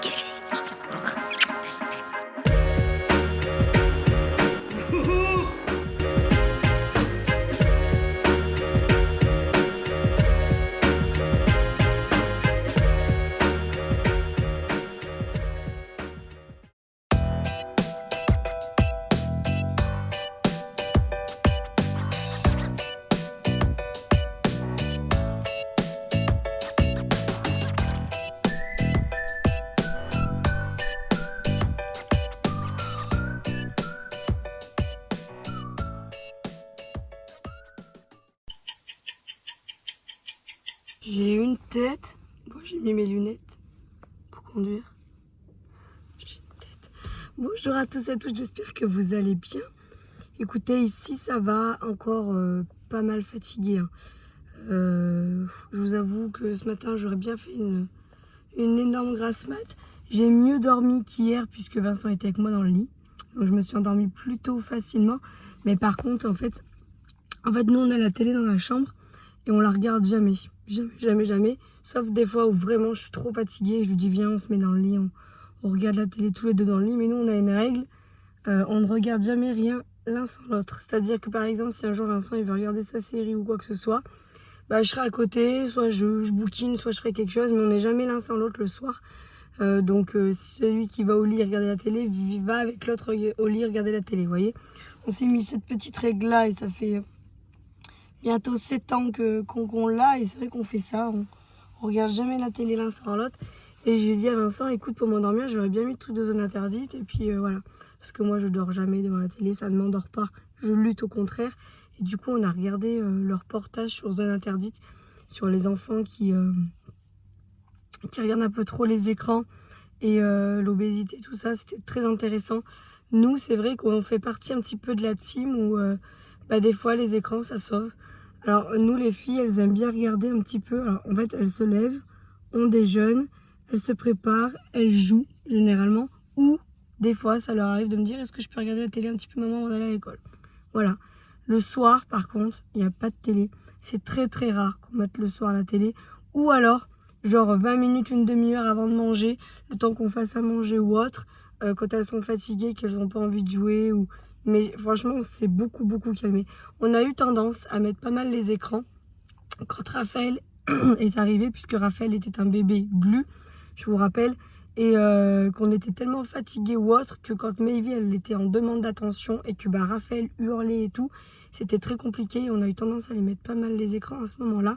Qu'est-ce que c'est? J'ai une tête. Bon, j'ai mis mes lunettes pour conduire. J'ai une tête. Bonjour à tous et à toutes, j'espère que vous allez bien. Écoutez, ici ça va encore pas mal fatigué. Je vous avoue que ce matin j'aurais bien fait une énorme grasse mat. J'ai mieux dormi qu'hier puisque Vincent était avec moi dans le lit. Donc je me suis endormie plutôt facilement. Mais par contre, en fait, nous on a la télé dans la chambre et on la regarde jamais. Jamais. Sauf des fois où vraiment je suis trop fatiguée. Je lui dis viens, on se met dans le lit, on regarde la télé tous les deux dans le lit. Mais nous on a une règle, on ne regarde jamais rien l'un sans l'autre. C'est-à-dire que par exemple si un jour Vincent il veut regarder sa série ou quoi que ce soit, bah, je serai à côté, soit je bouquine, soit je ferai quelque chose. Mais on n'est jamais l'un sans l'autre le soir. Donc si celui qui va au lit regarder la télé va avec l'autre au lit regarder la télé, vous voyez. On s'est mis cette petite règle là et ça fait bientôt 7 ans qu'on l'a, et c'est vrai qu'on fait ça, on regarde jamais la télé l'un sans l'autre. Et je lui ai dit à Vincent, écoute, pour m'endormir, j'aurais bien mis le truc de zone interdite, et puis voilà. Sauf que moi, je dors jamais devant la télé, ça ne m'endort pas, je lutte au contraire. Et du coup, on a regardé le reportage sur zone interdite, sur les enfants qui regardent un peu trop les écrans, et l'obésité, tout ça, c'était très intéressant. Nous, c'est vrai qu'on fait partie un petit peu de la team où des fois, les écrans, ça sauve. Alors, nous, les filles, elles aiment bien regarder un petit peu. Alors, en fait, elles se lèvent, on déjeune, elles se préparent, elles jouent, généralement. Ou, des fois, ça leur arrive de me dire, est-ce que je peux regarder la télé un petit peu, maman, avant d'aller à l'école? Voilà. Le soir, par contre, il n'y a pas de télé. C'est très, très rare qu'on mette le soir la télé. Ou alors, genre 20 minutes, une demi-heure avant de manger, le temps qu'on fasse à manger ou autre, quand elles sont fatiguées, qu'elles n'ont pas envie de jouer ou... Mais franchement, c'est beaucoup calmé. On a eu tendance à mettre pas mal les écrans quand Raphaël est arrivé, puisque Raphaël était un bébé glu, je vous rappelle, et qu'on était tellement fatigué ou autre que quand Maevy, elle était en demande d'attention et que Raphaël hurlait et tout, c'était très compliqué. On a eu tendance à les mettre pas mal les écrans à ce moment-là.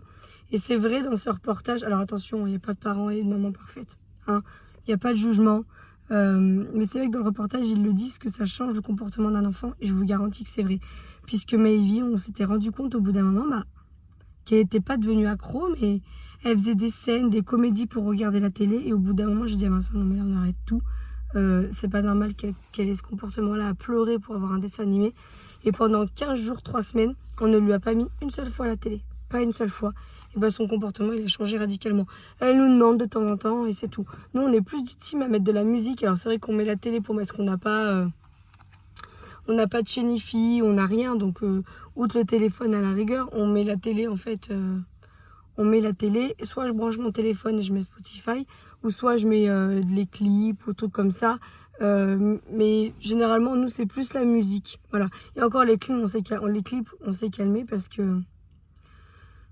Et c'est vrai dans ce reportage, alors attention, il n'y a pas de parents et de maman parfaite, hein, il n'y a pas de jugement. Mais c'est vrai que dans le reportage, ils le disent que ça change le comportement d'un enfant, et je vous garantis que c'est vrai. Puisque Maevy, on s'était rendu compte au bout d'un moment qu'elle n'était pas devenue accro, mais elle faisait des scènes, des comédies pour regarder la télé. Et au bout d'un moment, je dis à Vincent, non mais là on arrête tout. C'est pas normal qu'elle ait ce comportement-là à pleurer pour avoir un dessin animé. Et pendant 15 jours, 3 semaines, on ne lui a pas mis une seule fois à la télé. Pas une seule fois. Et son comportement, il a changé radicalement. Elle nous demande de temps en temps et c'est tout. Nous, on est plus du team à mettre de la musique. Alors c'est vrai qu'on met la télé pour mettre qu'on n'a pas... on n'a pas de chaîne IFI, on n'a rien. Donc, outre le téléphone à la rigueur, on met la télé en fait... on met la télé, soit je branche mon téléphone et je mets Spotify, ou soit je mets les clips ou trucs comme ça. Mais généralement, nous, c'est plus la musique. Voilà. Et encore, les clips, on s'est calmé parce que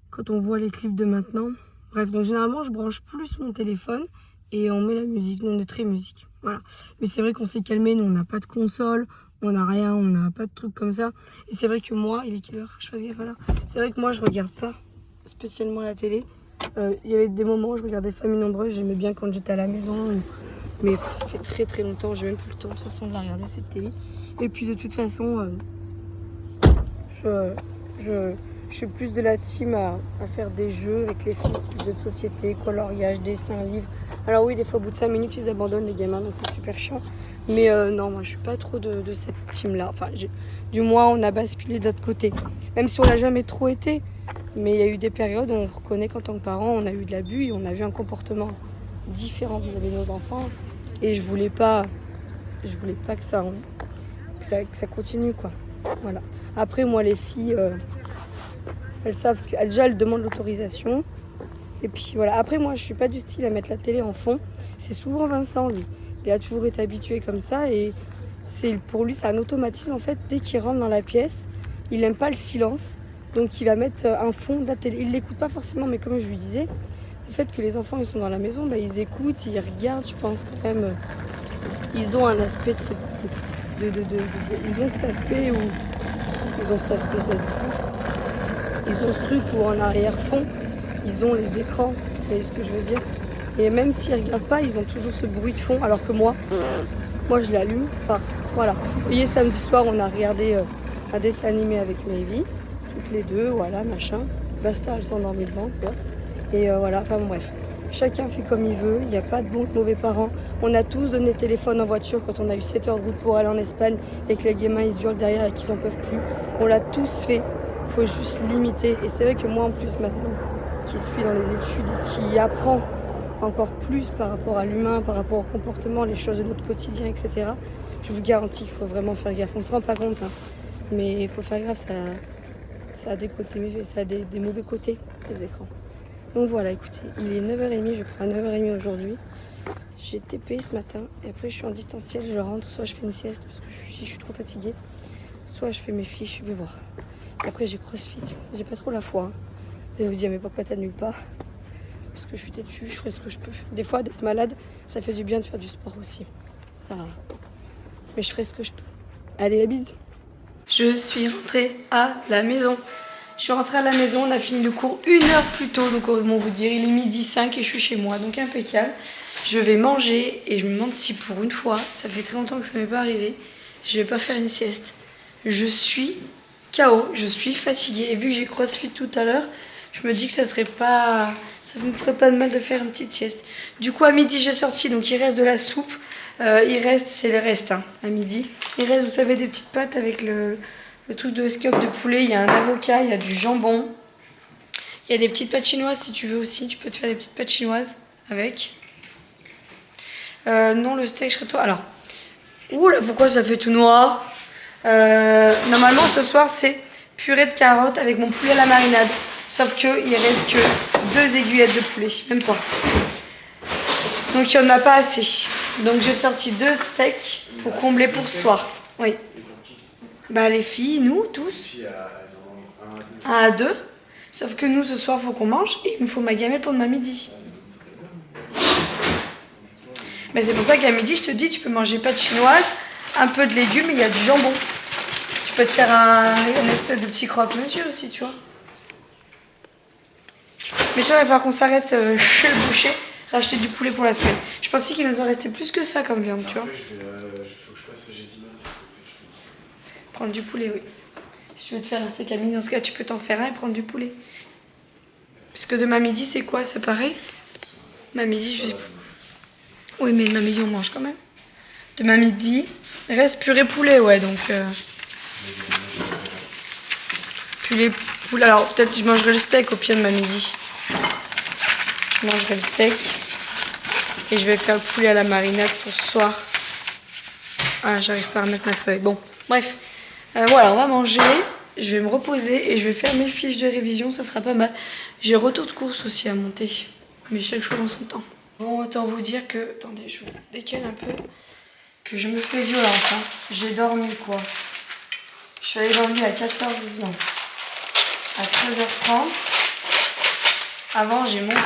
quand on voit les clips de maintenant... Bref, donc généralement, je branche plus mon téléphone et on met la musique. Nous, on est très musique. Voilà. Mais c'est vrai qu'on s'est calmé. Nous, on n'a pas de console, on n'a rien, on n'a pas de trucs comme ça. Et c'est vrai que moi, il est quelle heure que je fasse gaffe là? C'est vrai que moi, je regarde pas spécialement la télé. Il y avait des moments où je regardais Famille Nombreuse, j'aimais bien quand j'étais à la maison, mais ça fait très longtemps, j'ai même plus le temps de toute façon de la regarder cette télé. Et puis de toute façon, je suis plus de la team à faire des jeux avec les filles, style jeux de société, coloriage, dessin, livre. Alors oui, des fois au bout de 5 minutes ils abandonnent les gamins, donc c'est super chiant. Mais non, moi je suis pas trop de cette team là. Enfin, du moins on a basculé de l'autre côté, même si on l'a jamais trop été. Mais il y a eu des périodes où on reconnaît qu'en tant que parent, on a eu de l'abus et on a vu un comportement différent vis-à-vis de nos enfants. Et je voulais pas que ça continue, quoi. Voilà. Après, moi, les filles, elles savent qu'elles demandent l'autorisation. Et puis voilà, après moi je suis pas du style à mettre la télé en fond. C'est souvent Vincent lui. Il a toujours été habitué comme ça et pour lui c'est un automatisme en fait. Dès qu'il rentre dans la pièce, il n'aime pas le silence. Donc il va mettre un fond de la télé. Il l'écoute pas forcément, mais comme je lui disais, le fait que les enfants ils sont dans la maison, bah, ils écoutent, ils regardent, je pense quand même. Ils ont un aspect ils ont cet aspect où. Ils ont cet aspect, ça se dit pas. Ils ont ce truc où en arrière-fond, ils ont les écrans, vous voyez ce que je veux dire. Et même s'ils ne regardent pas, ils ont toujours ce bruit de fond, alors que moi je l'allume. Enfin, voilà. Vous voyez, samedi soir, on a regardé un dessin animé avec Maevy, toutes les deux, voilà, machin. Basta, elle s'est endormie devant, quoi. Et voilà, enfin bon, bref. Chacun fait comme il veut, il n'y a pas de bons de mauvais parents. On a tous donné le téléphone en voiture quand on a eu 7 heures de route pour aller en Espagne et que les gamins ils hurlent derrière et qu'ils n'en peuvent plus. On l'a tous fait, il faut juste limiter. Et c'est vrai que moi en plus maintenant, qui suis dans les études et qui apprend encore plus par rapport à l'humain, par rapport au comportement, les choses de notre quotidien, etc. Je vous garantis qu'il faut vraiment faire gaffe. On ne se rend pas compte, hein, mais il faut faire gaffe, ça a des côtés, ça a des mauvais côtés, les écrans. Donc voilà, écoutez, il est 9h30, je prends à 9h30 aujourd'hui. J'ai TP ce matin et après je suis en distanciel, je rentre, soit je fais une sieste parce que je suis trop fatiguée, soit je fais mes fiches, je vais voir. Et après j'ai CrossFit, j'ai pas trop la foi. Hein. Je vais vous dire mais pourquoi t'annules pas? Parce que je suis têtue, je ferai ce que je peux. Des fois d'être malade, ça fait du bien de faire du sport aussi. Ça. Mais je ferai ce que je peux. Allez, la bise. Je suis rentrée à la maison. Je suis rentrée à la maison, on a fini le cours 1 heure plus tôt, donc comment vous dire, il est 12h05 et je suis chez moi, donc impeccable. Je vais manger et je me demande si pour une fois, ça fait très longtemps que ça m'est pas arrivé, je vais pas faire une sieste. Je suis KO, je suis fatiguée et vu que j'ai CrossFit tout à l'heure, je me dis que ça me ferait pas de mal de faire une petite sieste. Du coup à midi j'ai sorti, donc il reste de la soupe, c'est le reste hein, à midi. Il reste, vous savez, des petites pâtes avec le truc de escalope de poulet, il y a un avocat, il y a du jambon. Il y a des petites pâtes chinoises si tu veux aussi, tu peux te faire des petites pâtes chinoises avec. Non, le steak, je serais toi. Alors, ouh là, pourquoi ça fait tout noir? Normalement, ce soir, c'est purée de carottes avec mon poulet à la marinade. Sauf qu'il reste que 2 aiguillettes de poulet, même pas. Donc, il n'y en a pas assez. Donc, j'ai sorti 2 steaks pour combler pour ce soir. Oui. Bah les filles, nous tous. 1 à 2. Sauf que nous ce soir faut qu'on mange et il me faut ma gamelle pour demain midi. Mais c'est pour ça qu'à midi je te dis tu peux manger pâtes chinoises, un peu de légumes et il y a du jambon. Tu peux te faire une espèce de petit croque-monsieur aussi tu vois. Mais tu vois il va falloir qu'on s'arrête chez le boucher, racheter du poulet pour la semaine. Je pensais qu'il nous en restait plus que ça comme viande tu vois. Faut que je passe, j'ai 10 minutes. Prendre du poulet oui. Si tu veux te faire un steak à midi, dans ce cas, tu peux t'en faire un et prendre du poulet. Parce que demain midi, c'est quoi? C'est pareil? Demain midi, je sais pas. Oui, mais demain midi, on mange quand même. Demain midi, reste purée poulet, ouais, donc... Purée poulet... Alors, peut-être que je mangerai le steak au pire demain midi. Je mangerai le steak. Et je vais faire le poulet à la marinade pour ce soir. Ah, j'arrive pas à remettre ma feuille. Bon, bref. Voilà, on va manger, je vais me reposer et je vais faire mes fiches de révision, ça sera pas mal. J'ai retour de course aussi à monter, mais chaque chose en son temps. Bon, autant vous dire que, attendez, je vous décale un peu, que je me fais violence. Hein. J'ai dormi quoi? Je suis allée dormir à 14h, non, à 13h30. Avant, j'ai monté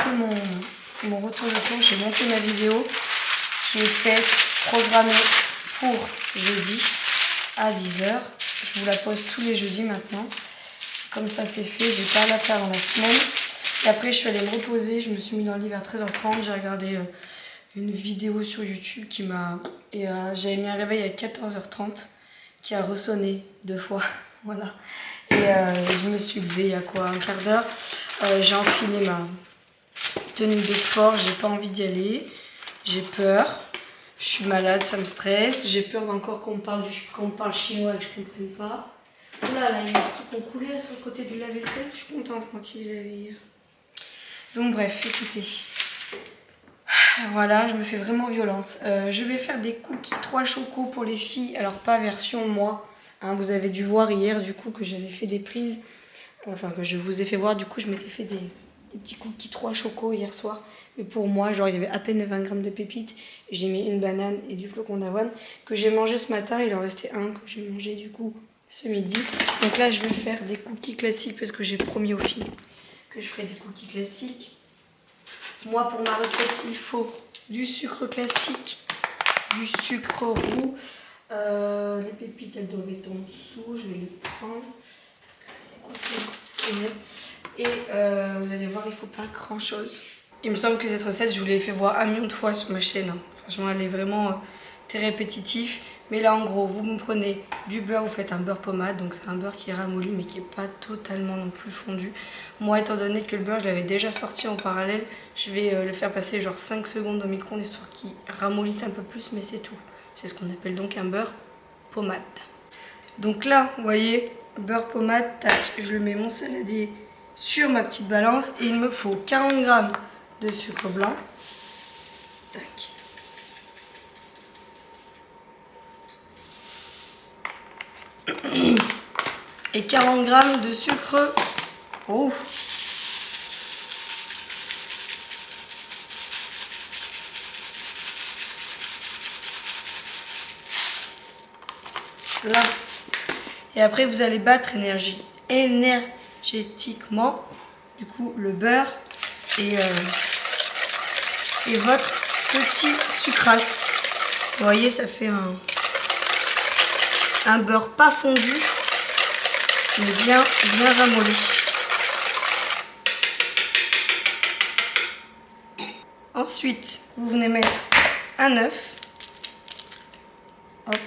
mon retour de course, j'ai monté ma vidéo qui est faite, programmée pour jeudi à 10h. Je vous la pose tous les jeudis maintenant. Comme ça c'est fait, j'ai pas à la faire dans la semaine. Et après je suis allée me reposer, je me suis mis dans le lit vers 13h30. J'ai regardé une vidéo sur YouTube qui m'a... Et j'avais mis un réveil à 14h30 qui a ressonné 2 fois. Voilà. Et je me suis levée il y a quoi, un quart d'heure. J'ai enfilé ma tenue de sport, j'ai pas envie d'y aller. J'ai peur. Je suis malade, ça me stresse. J'ai peur d'encore qu'on me parle chinois et que je ne comprenne pas. Là, il y a des trucs qui ont coulé sur le côté du lave-vaisselle. Je suis contente, moi, qu'il est lavé hier. Donc, bref, écoutez. Voilà, je me fais vraiment violence. Je vais faire des cookies 3 chocos pour les filles. Alors, pas version moi. Hein, vous avez dû voir hier, du coup, que j'avais fait des prises. Enfin, que je vous ai fait voir. Du coup, je m'étais fait des petits cookies 3 choco hier soir. Mais pour moi, genre il y avait à peine 20 grammes de pépites. J'ai mis une banane et du flocon d'avoine que j'ai mangé ce matin. Il en restait un que j'ai mangé du coup ce midi. Donc là, je vais faire des cookies classiques parce que j'ai promis aux filles que je ferai des cookies classiques. Moi, pour ma recette, il faut du sucre classique, du sucre roux. Les pépites, elles doivent être en dessous. Je vais les prendre parce que là, c'est complexe. Et vous allez voir, il ne faut pas grand chose. Il me semble que cette recette, je vous l'ai fait voir 1 million de fois sur ma chaîne. Hein. Franchement, elle est vraiment très répétitive. Mais là, en gros, vous me prenez du beurre, vous faites un beurre pommade. Donc, c'est un beurre qui est ramolli, mais qui n'est pas totalement non plus fondu. Moi, étant donné que le beurre, je l'avais déjà sorti en parallèle, je vais le faire passer genre 5 secondes au micro-ondes, histoire qu'il ramollisse un peu plus, mais c'est tout. C'est ce qu'on appelle donc un beurre pommade. Donc là, vous voyez, beurre pommade, tac, je le mets mon saladier sur ma petite balance. Et il me faut 40 g de sucre blanc. Tac. Et 40 g de sucre. Oh. Là. Et après, vous allez battre énergétiquement du coup le beurre et votre petit sucrasse. Vous voyez, ça fait un beurre pas fondu, mais bien ramolli. Ensuite, vous venez mettre un œuf. Hop.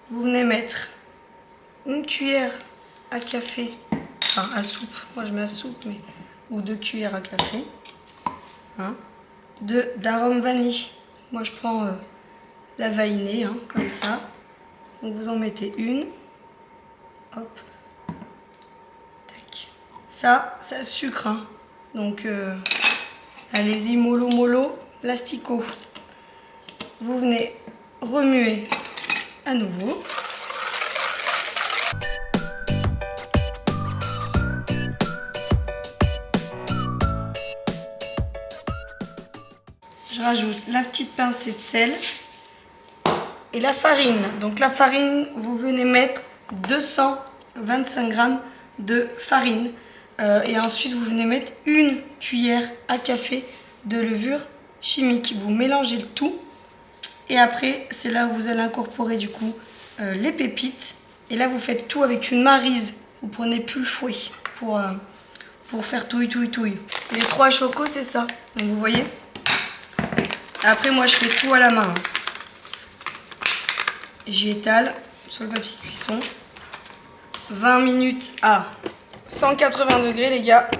Vous venez mettre une cuillère à café, enfin à soupe, moi je mets à soupe, mais ou 2 cuillères à café, hein, d'arôme vanille. Moi je prends la vanillée, hein, comme ça. Donc vous en mettez une, hop, tac. Ça sucre, hein. Donc allez-y mollo mollo, l'asticot. Vous venez remuer à nouveau. Je rajoute la petite pincée de sel et la farine. Donc la farine, vous venez mettre 225 g de farine. Et ensuite, vous venez mettre une cuillère à café de levure chimique. Vous mélangez le tout. Et après, c'est là où vous allez incorporer du coup les pépites. Et là, vous faites tout avec une maryse. Vous prenez plus le fouet pour faire touille. Les 3 chocos, c'est ça. Donc vous voyez. Après, moi, je fais tout à la main. J'y étale sur le papier cuisson. 20 minutes à 180 degrés, les gars.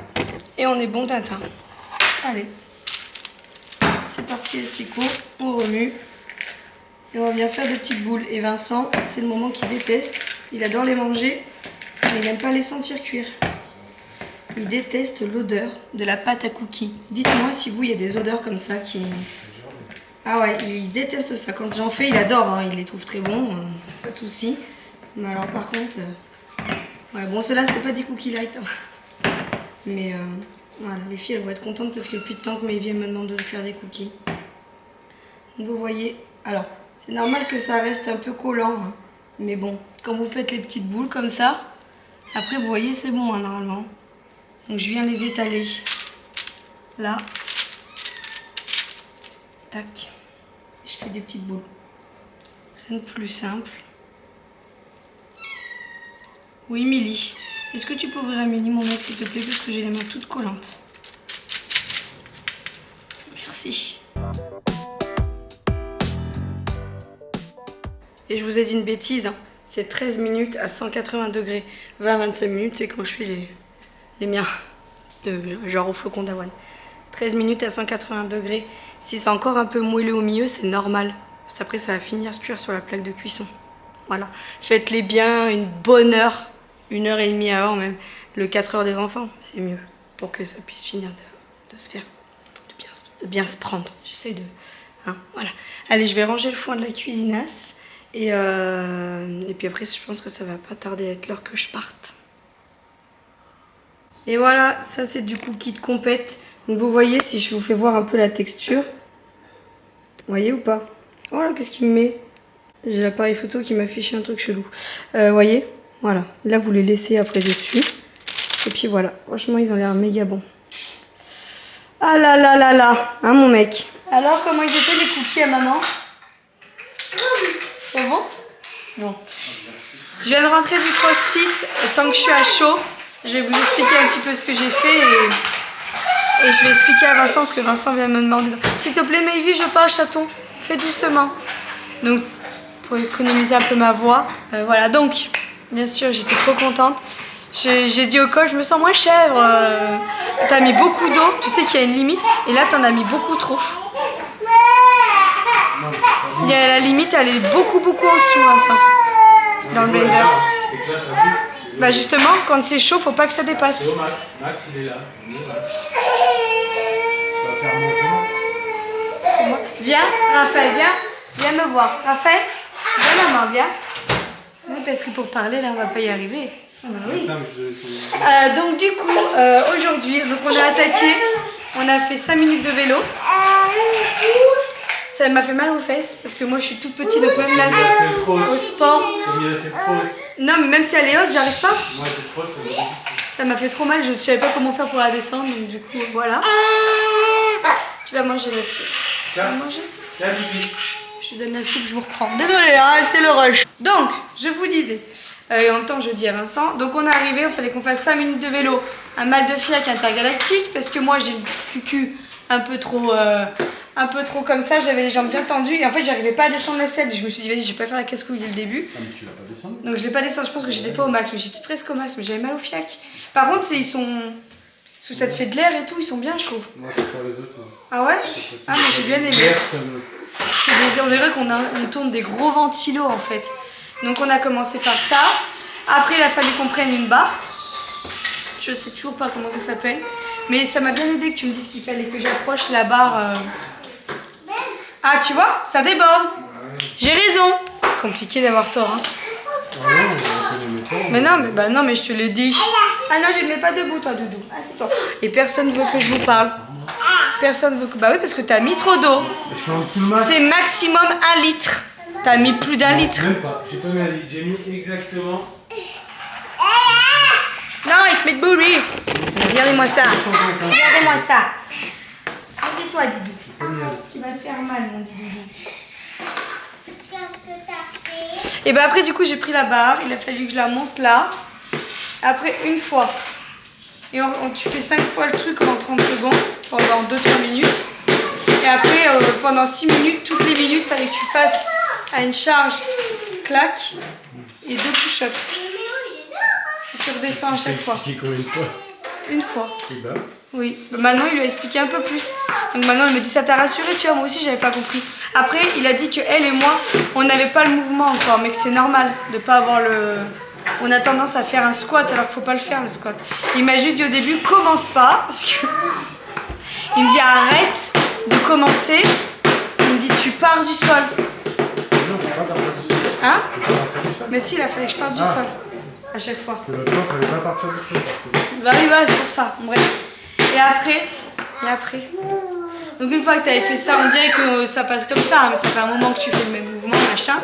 Et on est bon tintin. Allez. C'est parti, l'asticot. On remue. Et on vient faire des petites boules. Et Vincent, c'est le moment qu'il déteste. Il adore les manger, mais il n'aime pas les sentir cuire. Il déteste l'odeur de la pâte à cookies. Dites-moi si vous, il y a des odeurs comme ça qui... Ah ouais, il déteste ça. Quand j'en fais, il adore. Hein. Il les trouve très bons, pas de souci. Mais alors par contre... Ouais, bon, ceux-là, c'est pas des cookies light. Hein. Mais voilà, les filles, elles vont être contentes parce que depuis le temps que mes filles me demandent de faire des cookies. Donc, vous voyez... Alors... C'est normal que ça reste un peu collant, hein. Mais bon, quand vous faites les petites boules comme ça, après vous voyez c'est bon hein, normalement. Donc je viens les étaler là, tac, je fais des petites boules. Rien de plus simple. Oui Milly, est-ce que tu peux ouvrir à Milly mon mec s'il te plaît parce que j'ai les mains toutes collantes. Merci. Et je vous ai dit une bêtise, hein. C'est 13 minutes à 180 degrés. 20-25 minutes, c'est quand je fais les miens, genre au flocon d'avoine. 13 minutes à 180 degrés. Si c'est encore un peu moelleux au milieu, c'est normal. Parce qu'après, ça va finir de cuire sur la plaque de cuisson. Voilà. Faites-les bien une bonne heure, 1h30 avant même. Le 4 heures des enfants, c'est mieux. Pour que ça puisse finir de se faire, de bien se prendre. J'essaie de... Hein, voilà. Allez, je vais ranger le foin de la cuisinasse. Et puis après, je pense que ça va pas tarder à être l'heure que je parte. Et voilà, ça c'est du coup kit compète. Donc vous voyez, si je vous fais voir un peu la texture. Vous voyez ou pas? Oh là, qu'est-ce qu'il me met? J'ai l'appareil photo qui m'affiche un truc chelou. Voyez? Voilà. Là, vous les laissez après dessus. Et puis voilà. Franchement, ils ont l'air méga bons. Ah là là là là. Hein, mon mec? Alors, comment ils étaient les cookies à maman? C'est bon? Bon. Je viens de rentrer du CrossFit. Tant que je suis à chaud, je vais vous expliquer un petit peu ce que j'ai fait et je vais expliquer à Vincent ce que Vincent vient me demander. S'il te plaît, Maëvy, je parle chaton. Fais doucement. Donc, pour économiser un peu ma voix. Voilà, donc, bien sûr, j'étais trop contente. J'ai dit au coach, je me sens moins chèvre. T'as mis beaucoup d'eau, tu sais qu'il y a une limite, et là, t'en as mis beaucoup trop. Il y a la limite, elle est beaucoup en dessous, Vincent, dans le blender. C'est que là, ça bouge. Bah justement, quand c'est chaud, faut pas que ça dépasse. C'est au max. Max, il est là. On est Max. On va faire monter Max. Viens, Raphaël, viens me voir. Raphaël, viens maman, viens. Oui, parce que pour parler, là, on va pas y arriver. Ah bah oui. Donc du coup, aujourd'hui, donc on a attaqué, on a fait 5 minutes de vélo. Ça m'a fait mal aux fesses parce que moi je suis toute petite, donc même là au sport. Non, mais même si elle est haute, j'arrive pas. Moi, t'es trop haute, ça m'a difficile. Ça m'a fait trop mal, je savais pas comment faire pour la descendre, donc du coup, voilà. Tu vas manger la soupe. Tu vas manger? Tiens, Bibi. Je te donne la soupe, je vous reprends. Désolée, hein, c'est le rush. Donc, je vous disais, et en même temps je dis à Vincent, donc on est arrivé, il fallait qu'on fasse 5 minutes de vélo, un mal de fiac intergalactique, parce que moi j'ai le cucu un peu trop comme ça, j'avais les jambes bien tendues, et en fait j'arrivais pas à descendre la selle. Je me suis dit, vas-y, je vais pas faire la casse-couille dès le début. Ah, mais tu l'as pas descendu? Donc je l'ai pas descendu, je pense que j'étais pas au max, mais j'étais presque au max, mais j'avais mal au fiac. Par contre, ils sont... Sous ça te fait de l'air et tout, ils sont bien, je trouve. Moi, je sais pas les autres. Moi. Ah ouais? Ah, mais j'ai bien aimé. On dirait qu'on tourne des gros ventilos en fait. Donc on a commencé par ça. Après, il a fallu qu'on prenne une barre. Je sais toujours pas comment ça s'appelle. Mais ça m'a bien aidé que tu me dises qu'il fallait que j'approche la barre. Ah, tu vois, ça déborde. J'ai raison. C'est compliqué d'avoir tort. Hein. Ah non, je connais pas. Mais non, non, mais je te l'ai dit. Ah non, je ne mets pas debout, toi, Doudou. Assieds-toi. Et personne veut que je vous parle. Personne veut que... Bah oui, parce que t'as mis trop d'eau. Je suis en dessous le max. C'est maximum 1 litre. T'as mis plus d'1 litre. Même pas. J'ai pas mis 1 litre. J'ai mis exactement... Non, il te met debout, lui. Regardez-moi ça. Regardez-moi ça. Assieds-toi, Doudou. Tu vas te faire mal, mon Doudou. Et bah après, du coup, j'ai pris la barre. Il a fallu que je la monte là. Après, une fois. Et tu fais 5 fois le truc en 30 secondes. Pendant 2-3 minutes. Et après, pendant 6 minutes, toutes les minutes, il fallait que tu fasses à une charge, clac, et 2 push-ups. Et tu redescends à chaque fois. Combien de fois? Une fois. Et bah. Oui. Maintenant, il lui a expliqué un peu plus. Donc maintenant, il me dit, ça t'a rassuré, tu vois, moi aussi, j'avais pas compris. Après, il a dit que elle et moi, on n'avait pas le mouvement encore, mais que c'est normal de pas avoir le... On a tendance à faire un squat alors qu'il faut pas le faire, le squat. Il m'a juste dit au début, commence pas, parce que... Il me dit, arrête de commencer. Il me dit, tu pars du sol. Non, faut pas partir du sol. Hein? Faut pas partir du sol. Mais si, il a fallu que je parte du sol. À chaque fois. Parce que l'autre fois, fallait pas partir du sol. Bah oui, voilà, c'est pour ça. Bref. Et après. Donc une fois que tu avais fait ça, on dirait que ça passe comme ça, hein, mais ça fait un moment que tu fais le même mouvement, machin.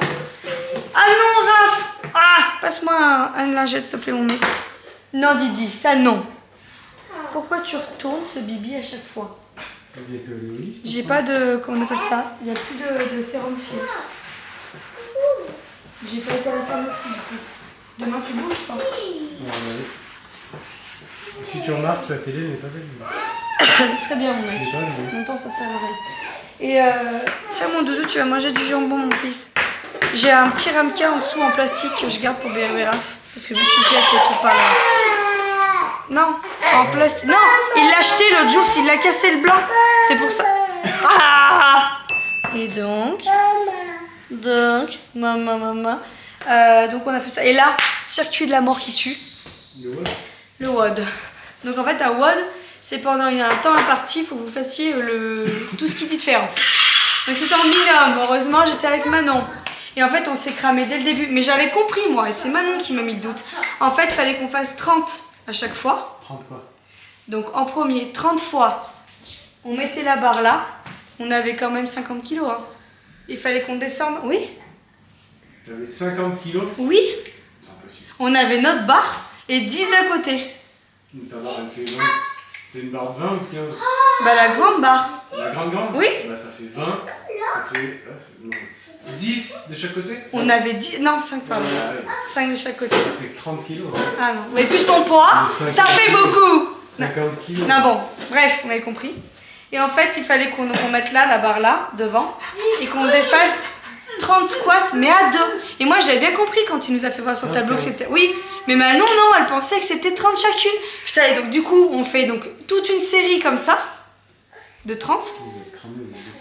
Ah non, Raph! Ah! Passe-moi un lingette, s'il te plaît, mon mec. Non, Didi, ça non. Pourquoi tu retournes ce bibi à chaque fois? J'ai pas de... Comment on appelle ça? Il n'y a plus de sérum fibre. J'ai pas été à la pharmacie, du coup. Demain, tu bouges, toi? Ouais. Si tu remarques, la télé n'est pas allumée. Très bien, mon mec. Je l'ai pas allumée. En même temps, ça serverait. Et tiens, mon doudou, tu vas manger du jambon, mon fils. J'ai un petit ramequin en dessous en plastique que je garde pour BRB Raph. Parce que vu qu'il jette les trucs par là. Non, en plastique. Non, il l'a acheté l'autre jour, s'il l'a cassé le blanc. C'est pour ça. Ah! Et donc, maman. Donc on a fait ça. Et là, circuit de la mort qui tue. Le WOD. Donc en fait, un WOD, c'est pendant un temps imparti, il faut que vous fassiez tout ce qu'il dit de faire. En fait. Donc c'était en binôme. Heureusement, j'étais avec Manon. Et en fait, on s'est cramé dès le début. Mais j'avais compris, moi, et c'est Manon qui m'a mis le doute. En fait, il fallait qu'on fasse 30 à chaque fois. 30 quoi? Donc en premier, 30 fois, on mettait la barre là. On avait quand même 50 kilos. Hein. Il fallait qu'on descende. Oui? T'avais 50 kilos? Oui. C'est impossible. On avait notre barre et 10 d'un côté. Ta barre, elle fait 20. T'as une barre de 20 ou 15? Bah la grande barre. La grande? Oui. Bah ça fait 20. Ça fait non, 10 de chaque côté? On avait 10... Non, 5 pardon. Ouais, ouais. 5 de chaque côté. Ça fait 30 kilos. Hein. Ah non. Mais plus ton poids, ça fait beaucoup. 50 kilos. Non bon, bref, vous m'avez compris. Et en fait, il fallait qu'on mette là, la barre là, devant, et qu'on défasse 30 squats, mais à deux. Et moi, j'avais bien compris quand il nous a fait voir sur le tableau que c'était... Oui, mais Manon, non, elle pensait que c'était 30 chacune. Putain, et donc du coup, on fait donc toute une série comme ça, de 30.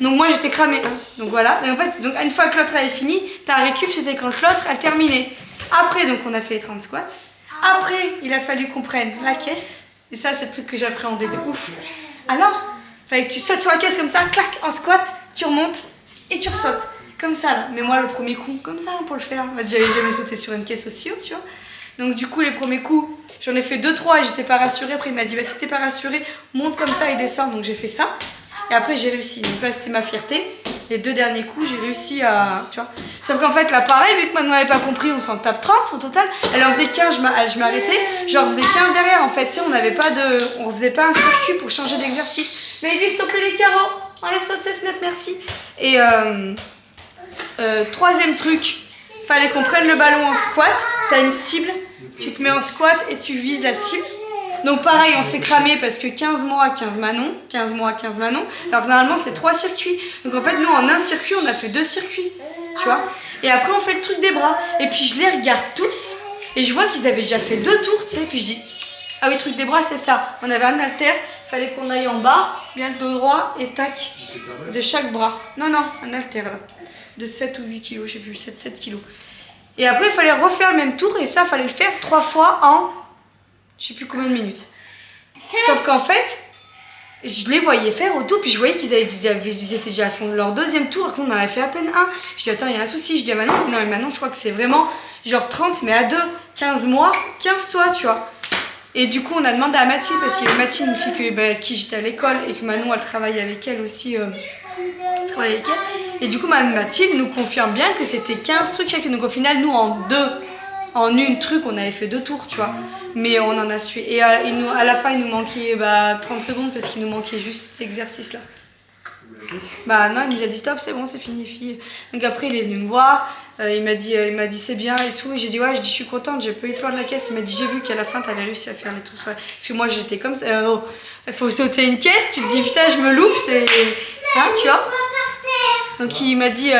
Donc moi, j'étais cramée. Hein. Donc voilà. Et en fait, donc, une fois que l'autre est fini, ta récup, c'était quand l'autre, elle terminait. Après, donc, on a fait les 30 squats. Après, il a fallu qu'on prenne la caisse. Et ça, c'est le truc que j'appréhendais de ouf. Ah non, fallait que tu sautes sur la caisse comme ça, clac, en squat, tu remontes et tu ressautes. Comme ça, là. Mais moi, le premier coup, comme ça, pour le faire. J'avais jamais sauté sur une caisse aussi haut, tu vois. Donc, du coup, les premiers coups, j'en ai fait 2-3 et j'étais pas rassurée. Après, il m'a dit, bah, si t'es pas rassurée, monte comme ça et descends. Donc, j'ai fait ça. Et après, j'ai réussi. Donc là, c'était ma fierté. Les 2 derniers coups, j'ai réussi à... Tu vois. Sauf qu'en fait, là, pareil, vu que Manon n'avait pas compris, on s'en tape 30 au total. Elle en faisait 15, je m'arrêtais. Genre, on faisait 15 derrière, en fait. Tu sais, on n'avait pas de... On faisait pas un circuit pour changer d'exercice. Mais lui, stopper les carreaux. Enlève-toi de cette fenêtre, merci. Et troisième truc, fallait qu'on prenne le ballon en squat. T'as une cible, tu te mets en squat et tu vises la cible. Donc pareil, on s'est cramé parce que 15 mois, 15 Manon, 15 mois, 15 Manon. Alors normalement, c'est 3 circuits. Donc en fait, nous, en un circuit, on a fait 2 circuits. Tu vois. Et après, on fait le truc des bras. Et puis, je les regarde tous. Et je vois qu'ils avaient déjà fait 2 tours, tu sais. Puis je dis, ah oui, le truc des bras, c'est ça. On avait un haltère, fallait qu'on aille en bas, bien le dos droit, et tac, de chaque bras. Non, non, un haltère, là. De 7 ou 8 kilos, je sais plus, 7 kilos. Et après, il fallait refaire le même tour. Et ça, fallait le faire 3 fois en... je sais plus combien de minutes. Sauf qu'en fait, je les voyais faire au tour, puis je voyais qu'ils étaient déjà à leur 2e tour, alors qu'on en avait fait à peine un. Je dis, attends, il y a un souci. Je dis à Manon, non, mais Manon, je crois que c'est vraiment genre 30, mais à 2, 15 mois, 15 toi, tu vois. Et du coup, on a demandé à Mathilde, parce que Mathilde, une fille qui j'étais à l'école, et que Manon, elle travaille avec elle aussi. Travaille avec elle. Et du coup, Mathilde nous confirme bien que c'était 15 trucs chacune. Donc au final, nous, en une truc, on avait fait 2 tours, tu vois. Mais on en a su. Et à la fin, il nous manquait 30 secondes parce qu'il nous manquait juste cet exercice-là. Bah non, il nous a dit stop, c'est bon, c'est fini, fille. Donc après, il est venu me voir. Il m'a dit c'est bien et tout. Et j'ai dit ouais, je suis contente, j'ai pas eu peur de la caisse. Il m'a dit j'ai vu qu'à la fin, t'avais réussi à faire les trucs. Parce que moi, j'étais comme ça. Il faut sauter une caisse, tu te dis putain, je me loupe, c'est. Hein, tu vois. Donc il m'a dit.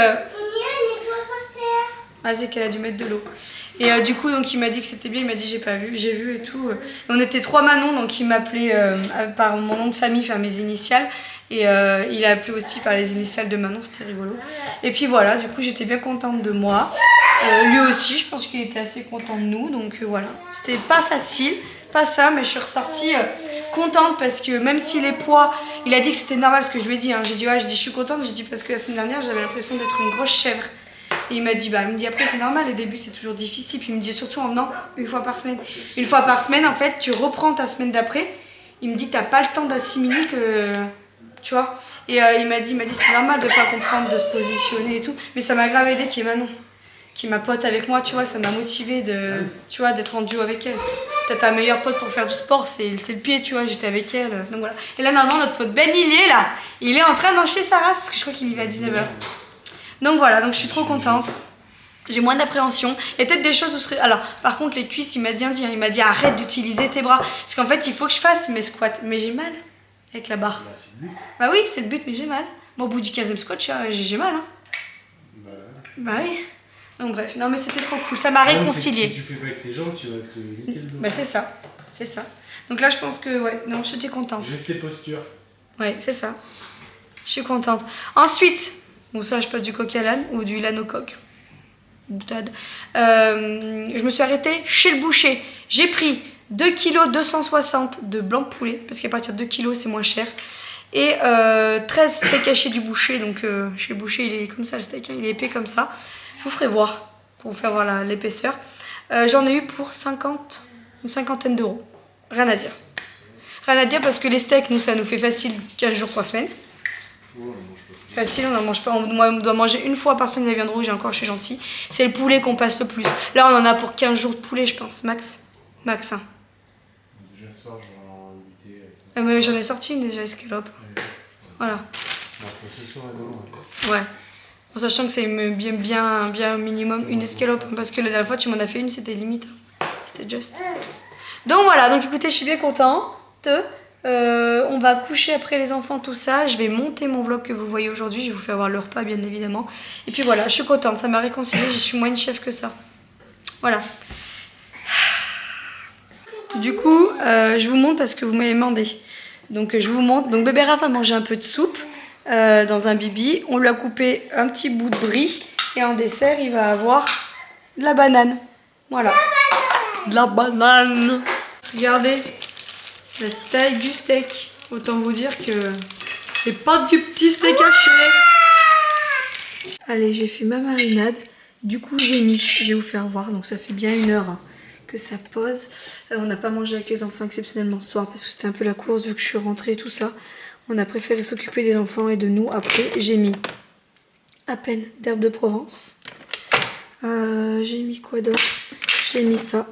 Vas-y, qu'elle a dû mettre de l'eau. Et du coup, donc, il m'a dit que c'était bien, il m'a dit j'ai pas vu, j'ai vu et tout. Et on était 3 Manon, donc il m'appelait par mon nom de famille, enfin mes initiales. Et il a appelé aussi par les initiales de Manon, c'était rigolo. Et puis voilà, du coup j'étais bien contente de moi. Lui aussi, je pense qu'il était assez content de nous, donc voilà. C'était pas facile, pas ça, mais je suis ressortie contente parce que même si les poids, il a dit que c'était normal ce que je lui ai dit. Hein. J'ai dit ouais, je suis contente, j'ai dit parce que la semaine dernière j'avais l'impression d'être une grosse chèvre. Et il m'a dit, après c'est normal, les débuts c'est toujours difficile. Puis il me dit surtout en venant 1 fois par semaine. 1 fois par semaine, en fait, tu reprends ta semaine d'après. Il me dit, t'as pas le temps d'assimiler que... Tu vois. Et il m'a dit, c'est normal de pas comprendre, de se positionner et tout. Mais ça m'a grave aidé qu'il y ait Manon, qui est ma pote avec moi, tu vois. Ça m'a motivée tu vois, d'être en duo avec elle. T'as ta meilleure pote pour faire du sport, c'est le pied, tu vois, j'étais avec elle. Donc voilà. Et là, normalement, notre pote Ben, il est là. Il est en train d'enchaîner sa race parce que je crois qu'il y va à 19h. Donc voilà, donc je suis trop contente. J'ai moins d'appréhension. Il y a peut-être des choses où ce serait... Alors, par contre, les cuisses, il m'a bien dit. Il m'a dit arrête d'utiliser tes bras. Parce qu'en fait, il faut que je fasse mes squats. Mais j'ai mal avec la barre. Bah oui, c'est le but, mais j'ai mal. Bon, au bout du 15e squat, j'ai mal. Hein. Bah oui. Donc bref, non mais c'était trop cool. Ça m'a réconcilié. Si tu fais pas avec tes jambes, tu vas te niquer le dos. Bah c'est ça. C'est ça. Donc là, je pense que, ouais, non, j'étais contente. Juste les postures. Ouais, c'est ça. Je suis contente. Ensuite... Bon, ça, je passe du coq à l'âne ou du lane au coq. Boutade. Je me suis arrêtée chez le boucher. J'ai pris 2 kg 260 de blanc de poulet, parce qu'à partir de 2 kg, c'est moins cher. Et 13 steaks hachés du boucher. Donc, chez le boucher, il est comme ça, le steak, hein, il est épais comme ça. Je vous ferai voir, pour vous faire voir l'épaisseur. J'en ai eu pour une cinquantaine d'euros. Rien à dire. Rien à dire parce que les steaks, nous, ça nous fait facile 15 jours, 3 semaines. Oh, on mange pas plus. Facile, on n'en mange pas. On doit manger une fois par semaine de la viande rouge et encore, je suis gentille. C'est le poulet qu'on passe le plus. Là, on en a pour 15 jours de poulet, je pense. Max. Max, hein. Déjà ce soir, je vais en goûter avec Ah, mais j'en ai sorti une déjà, escalope. Ouais. Voilà. Bon, faut ce soir et demain. Ouais. En sachant que c'est bien minimum une escalope. Parce que la dernière fois, tu m'en as fait une, c'était limite. C'était just. Donc voilà, donc écoutez, je suis bien contente. On va coucher après les enfants, tout ça. Je vais monter mon vlog que vous voyez aujourd'hui. Je vais vous faire voir le repas, bien évidemment. Et puis voilà, je suis contente. Ça m'a réconciliée. Je suis moins une chef que ça. Voilà. Du coup, je vous montre parce que vous m'avez demandé. Donc je vous montre. Donc bébé Raph a mangé un peu de soupe dans un bibi. On lui a coupé un petit bout de brie. Et en dessert, il va avoir de la banane. Voilà. De la banane. Regardez. La taille du steak. Autant vous dire que c'est pas du petit steak haché. Allez, j'ai fait ma marinade. Du coup, j'ai mis. Je vais vous faire voir. Donc ça fait bien 1 heure. Hein, que ça pose. On n'a pas mangé avec les enfants exceptionnellement ce soir parce que c'était un peu la course vu que je suis rentrée et tout ça. On a préféré s'occuper des enfants et de nous. Après, j'ai mis à peine d'herbe de Provence. J'ai mis quoi d'autre? J'ai mis ça.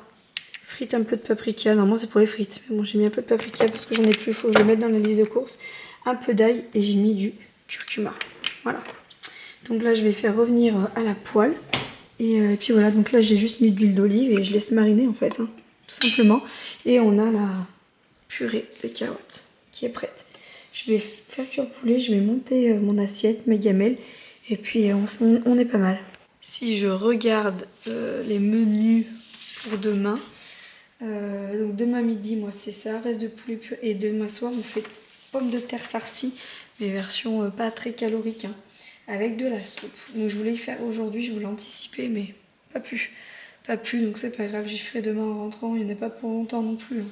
Frites, un peu de paprika. Normalement, c'est pour les frites. Mais bon, j'ai mis un peu de paprika parce que j'en ai plus. Il faut que je le mette dans la liste de courses. Un peu d'ail et j'ai mis du curcuma. Voilà. Donc là, je vais faire revenir à la poêle. Et puis voilà, donc là j'ai juste mis de l'huile d'olive et je laisse mariner en fait, hein, tout simplement. Et on a la purée de carottes qui est prête. Je vais faire cuire le poulet, je vais monter mon assiette, mes gamelles, et puis on est pas mal. Si je regarde les menus pour demain, donc demain midi, moi c'est ça, reste de poulet pur, et demain soir on fait pommes de terre farcies, mais version pas très calorique, hein, avec de la soupe. Donc je voulais y faire aujourd'hui, je voulais anticiper, mais pas pu. Pas pu, donc c'est pas grave, j'y ferai demain en rentrant, il n'y en a pas pour longtemps non plus. Hein.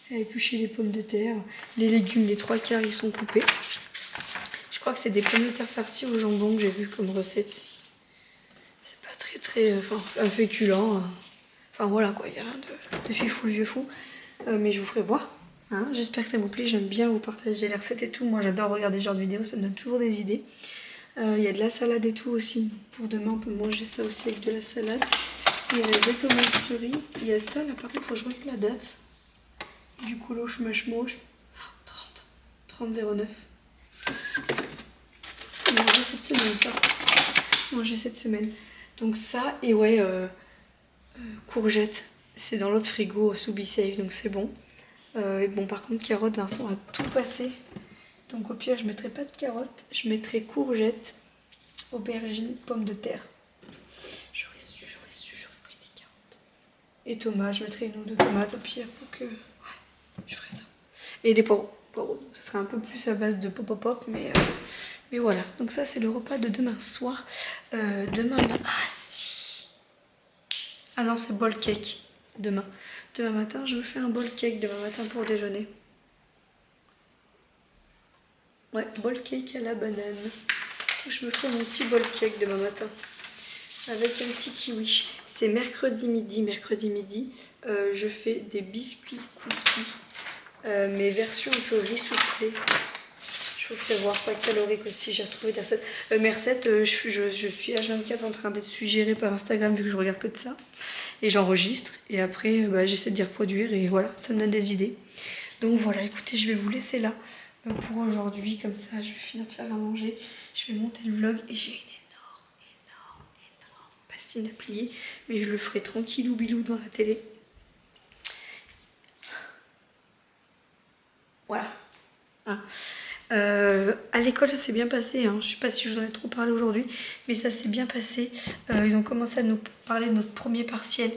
J'ai épluché les pommes de terre, les légumes, les 3/4 ils sont coupés. Je crois que c'est des pommes de terre farcies au jambon que j'ai vu comme recette. C'est pas très, enfin, un féculent. Hein. Enfin voilà quoi, il n'y a rien de fifou le vieux fou. Mais je vous ferai voir. Hein. J'espère que ça vous plaît, j'aime bien vous partager les recettes et tout. Moi j'adore regarder ce genre de vidéos, ça me donne toujours des idées. Il y a de la salade et tout aussi. Pour demain, on peut manger ça aussi avec de la salade. Il y a des tomates cerises. Il y a ça, là par contre, il faut que je regarde la date. Du coulo moche 30/09. Manger cette semaine, ça. Manger cette semaine. Donc ça, et ouais, courgettes. C'est dans l'autre frigo sous BeSafe, donc c'est bon. Et bon, par contre, carottes, Vincent a tout passé. Donc au pire, je mettrai pas de carottes, je mettrai courgettes, aubergines, pommes de terre. J'aurais pris des carottes. Et tomates, je mettrai 1 ou 2 tomates au pire pour que... Ouais, je ferai ça. Et des poireaux. Ça sera un peu plus à base de pop, mais voilà. Donc ça, c'est le repas de demain soir. Demain... Ah si. Ah non, c'est bowl cake. Demain matin, je me fais un bowl cake demain matin pour déjeuner. Ouais, bowl cake à la banane. Je me ferai mon petit bowl cake demain matin. Avec un petit kiwi. C'est mercredi midi. Je fais des biscuits cookies. Mes versions un peu riz soufflé. Je vous ferai voir, pas calorique aussi. J'ai retrouvé des recettes. Mes recettes, je suis H24 en train d'être suggérée par Instagram vu que je regarde que de ça. Et j'enregistre. Et après, j'essaie d'y reproduire. Et voilà, ça me donne des idées. Donc voilà, écoutez, je vais vous laisser là. Pour aujourd'hui, comme ça je vais finir de faire à manger, je vais monter le vlog et j'ai une énorme bassine à plier, mais je le ferai tranquillou bilou dans la télé. Voilà. Hein. À l'école ça s'est bien passé, hein. Je sais pas si je vous en ai trop parlé aujourd'hui, mais ça s'est bien passé. Ils ont commencé à nous parler de notre premier partiel.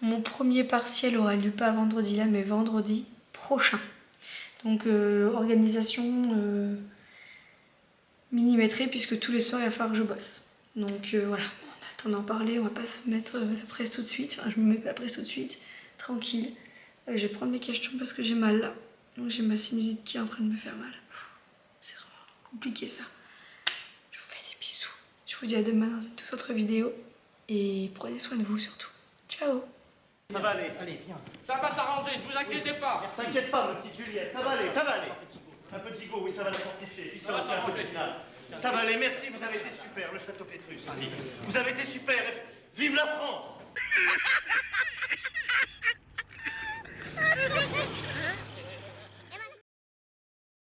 Mon premier partiel aura lieu pas vendredi là, mais vendredi prochain. Donc organisation millimétrée puisque tous les soirs il va falloir que je bosse. Donc voilà, on attend d'en parler, on va pas se mettre la presse tout de suite. Enfin je me mets pas la presse tout de suite, tranquille. Je vais prendre mes cachetons parce que j'ai mal là. Donc j'ai ma sinusite qui est en train de me faire mal. C'est vraiment compliqué ça. Je vous fais des bisous. Je vous dis à demain dans une toute autre vidéo. Et prenez soin de vous surtout. Ciao! Ça va aller. Allez, viens. Ça va s'arranger, ne vous inquiétez pas. T'inquiète pas, ma petite Juliette, ça va aller, ça va aller. Un peu de gigot, oui, ça va la fortifier. Puis ça va faire un peu de pinard. Ça va aller, merci, vous avez été super, le château Pétrus aussi. Vous avez été super. Vive la France!